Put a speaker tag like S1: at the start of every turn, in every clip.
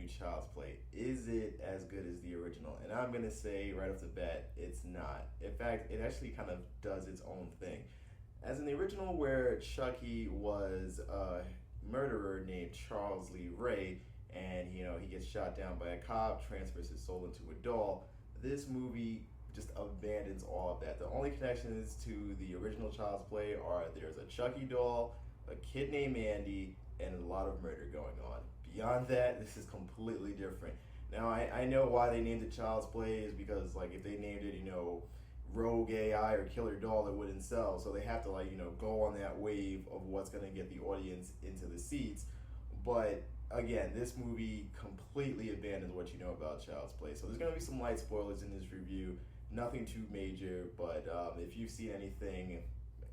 S1: new Child's Play. Is it as good as the original? And I'm gonna say right off the bat, it's not. In fact, it actually kind of does its own thing. As in the original, where Chucky was a murderer named Charles Lee Ray, and he gets shot down by a cop, transfers his soul into a doll. This movie just abandons all of that. The only connections to the original Child's Play are there's a Chucky doll, a kid named Andy, and a lot of murder going on. Beyond that, this is completely different. Now, I know why they named it Child's Play is because, like, if they named it, Rogue AI or Killer Doll, it wouldn't sell. So they have to, go on that wave of what's going to get the audience into the seats. But again, this movie completely abandons what you know about Child's Play. So there's going to be some light spoilers in this review. Nothing too major, but if you've seen anything,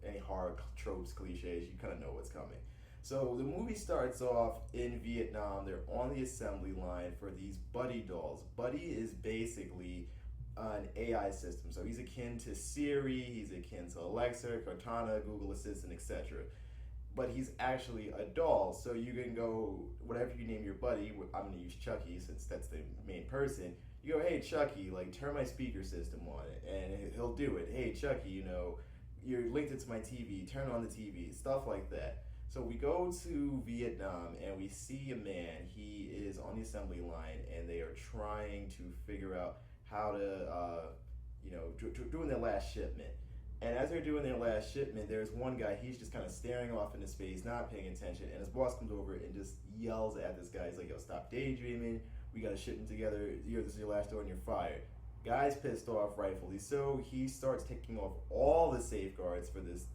S1: any horror tropes, cliches, you kind of know what's coming. So the movie starts off in Vietnam. They're on the assembly line for these Buddy dolls. Buddy is basically an AI system. So he's akin to Siri, he's akin to Alexa, Cortana, Google Assistant, etc. But he's actually a doll. So you can go, whatever you name your buddy, I'm going to use Chucky since that's the main person. You go, hey, Chucky, turn my speaker system on, and he'll do it. Hey, Chucky, you're linked it to my TV, turn on the TV, stuff like that. So we go to Vietnam and we see a man. He is on the assembly line and they are trying to figure out how to, doing their last shipment. And as they're doing their last shipment, there's one guy, he's just kind of staring off into space, not paying attention. And his boss comes over and just yells at this guy. He's like, yo, stop daydreaming. We got a shipment together. This is your last door and you're fired. Guy's pissed off, rightfully so. He starts taking off all the safeguards for this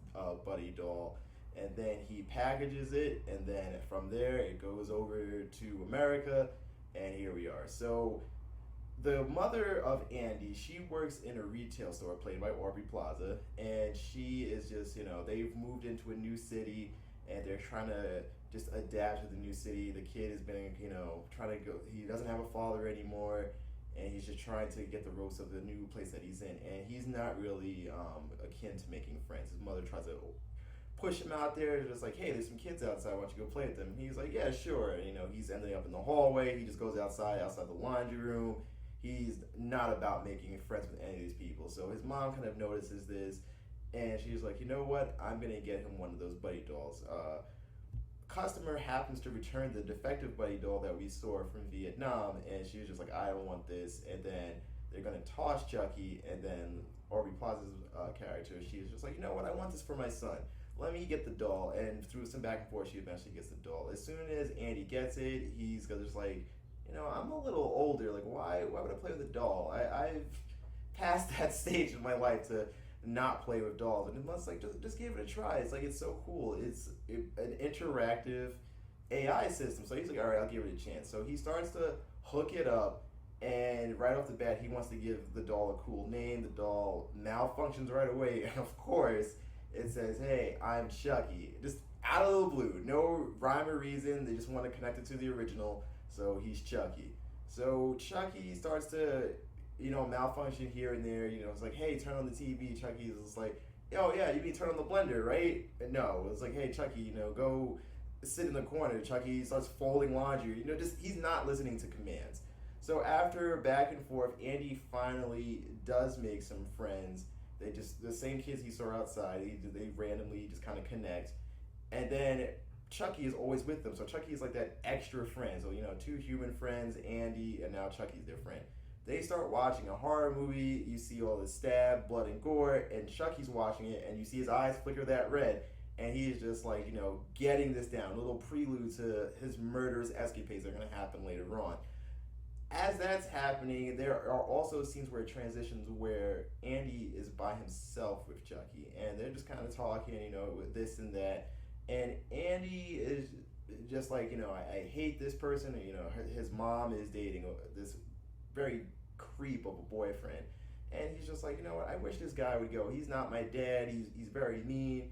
S1: Buddy doll. And then he packages it, and then from there it goes over to America, and here we are. So the mother of Andy, she works in a retail store played by Aubrey Plaza, and she is just, they've moved into a new city, and they're trying to just adapt to the new city. The kid has been, trying to go, he doesn't have a father anymore, and he's just trying to get the ropes of the new place that he's in, and he's not really akin to making friends. His mother tries to push him out there, just like, hey, there's some kids outside, why don't you go play with them? And he's like, yeah, sure. And, he's ending up in the hallway. He just goes outside the laundry room. He's not about making friends with any of these people. So his mom kind of notices this, and she's like, you know what? I'm going to get him one of those Buddy dolls. Customer happens to return the defective Buddy doll that we saw from Vietnam, and she was just like, I don't want this. And then they're going to toss Chucky, and then Aubrey Plaza's character, she's just like, you know what? I want this for my son. Let me get the doll. And through some back and forth, she eventually gets the doll. As soon as Andy gets it, he's just like, I'm a little older. Like, why would I play with a doll? I've passed that stage in my life to not play with dolls. And it's like, just give it a try. It's like, it's so cool. It's an interactive AI system. So he's like, all right, I'll give it a chance. So he starts to hook it up. And right off the bat, he wants to give the doll a cool name. The doll malfunctions right away. And of course, it says, hey, I'm Chucky. Just out of the blue. No rhyme or reason. They just want to connect it to the original. So he's Chucky. So Chucky starts to, malfunction here and there. It's like, hey, turn on the TV. Chucky's just like, oh, yeah, you mean turn on the blender, right? And no, it's like, hey, Chucky, go sit in the corner. Chucky starts folding laundry. He's not listening to commands. So after back and forth, Andy finally does make some friends. They just, the same kids he saw outside, they randomly just kind of connect. And then Chucky is always with them. So Chucky is like that extra friend. So, two human friends, Andy, and now Chucky's their friend. They start watching a horror movie. You see all the stab, blood, and gore. And Chucky's watching it, and you see his eyes flicker that red. And he's just like, getting this down. A little prelude to his murderous escapades that are going to happen later on. As that's happening, there are also scenes where it transitions where Andy is by himself with Chucky, and they're just kind of talking, with this and that. And Andy is just like, I hate this person. His mom is dating this very creep of a boyfriend. And he's just like, what, I wish this guy would go. He's not my dad. He's very mean.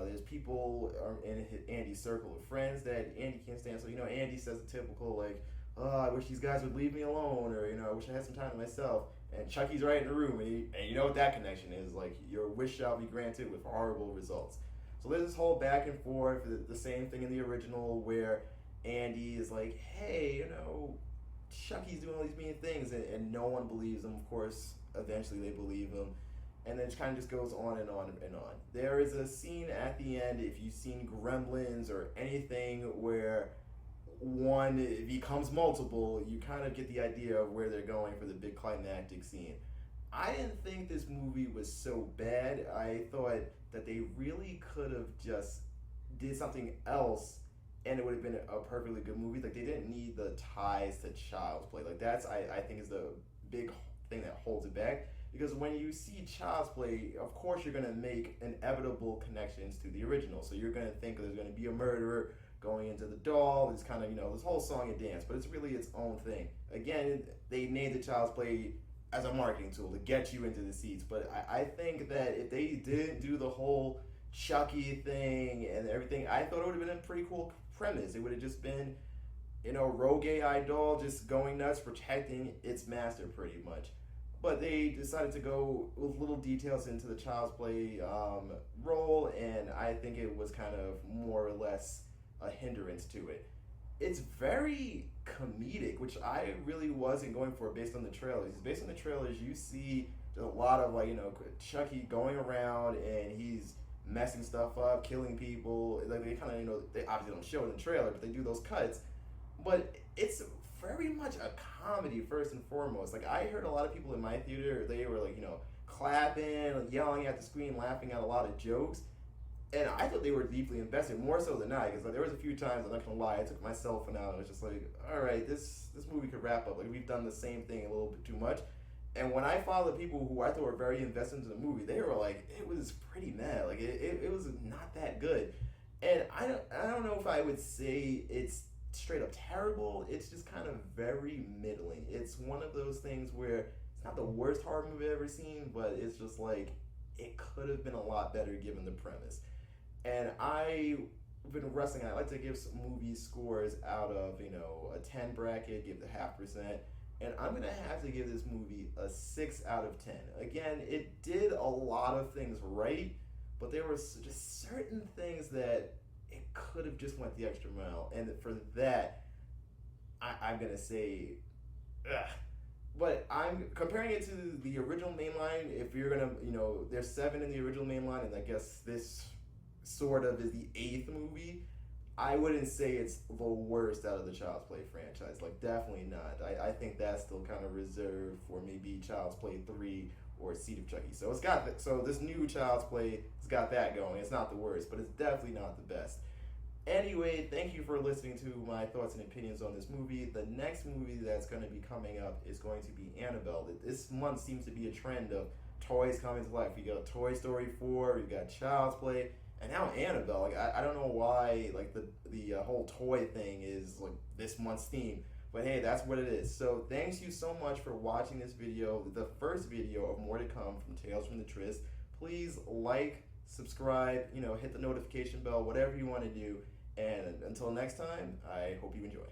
S1: There's people in Andy's circle of friends that Andy can't stand. So, Andy says the typical, like, oh, I wish these guys would leave me alone, or, I wish I had some time to myself. And Chucky's right in the room, and you know what that connection is. Like, your wish shall be granted with horrible results. So there's this whole back and forth, the same thing in the original, where Andy is like, hey, Chucky's doing all these mean things, and no one believes him. Of course, eventually they believe him, and then it kind of just goes on and on and on. There is a scene at the end, if you've seen Gremlins or anything, where one becomes multiple, you kind of get the idea of where they're going for the big climactic scene. I didn't think this movie was so bad. I thought that they really could have just did something else and it would have been a perfectly good movie. Like, they didn't need the ties to Child's Play. Like, that's, I think, is the big thing that holds it back. Because when you see Child's Play, of course you're going to make inevitable connections to the original. So you're going to think there's going to be a murderer going into the doll. It's kind of, this whole song and dance, but it's really its own thing. Again, they made the Child's Play as a marketing tool to get you into the seats. But I think that if they didn't do the whole Chucky thing and everything, I thought it would have been a pretty cool premise. It would have just been, rogue AI doll just going nuts, protecting its master pretty much. But they decided to go with little details into the Child's Play role, and I think it was kind of more or less a hindrance to it. It's very comedic, which I really wasn't going for based on the trailers. Based on the trailers, you see a lot of Chucky going around and he's messing stuff up, killing people. Like, they kind of they obviously don't show it in the trailer, but they do those cuts. But it's very much a comedy first and foremost. Like, I heard a lot of people in my theater, they were clapping, yelling at the screen, laughing at a lot of jokes. And I thought they were deeply invested, more so than I, because there was a few times, I'm not gonna lie, I took my cell phone out and was just like, all right, this movie could wrap up. Like, we've done the same thing a little bit too much. And when I followed the people who I thought were very invested into the movie, they were like, it was pretty mad. Like, it was not that good. And I don't know if I would say it's straight up terrible. It's just kind of very middling. It's one of those things where it's not the worst horror movie I've ever seen, but it's just like, it could have been a lot better given the premise. And I've been wrestling. I like to give some movie scores out of, a 10 bracket, give the 0.5%. And I'm going to have to give this movie a 6 out of 10. Again, it did a lot of things right, but there were just certain things that it could have just went the extra mile. And for that, I'm going to say, ugh. But I'm comparing it to the original mainline. If you're going to, there's 7 in the original mainline, and I guess this sort of is the 8th movie. I wouldn't say it's the worst out of the Child's Play franchise. Like, definitely not. I think that's still kind of reserved for maybe Child's Play 3 or Seed of Chucky. So this new Child's Play has got that going. It's not the worst, but it's definitely not the best. Anyway, thank you for listening to my thoughts and opinions on this movie. The next movie that's going to be coming up is going to be Annabelle. This month seems to be a trend of toys coming to life. You got Toy Story 4, you got Child's Play, and now Annabelle. Like, I don't know why the whole toy thing is like this month's theme, but hey, that's what it is. So thanks you so much for watching this video, the first video of more to come from Tales from the Tryst. Please like, subscribe, hit the notification bell, whatever you want to do. And until next time, I hope you enjoy.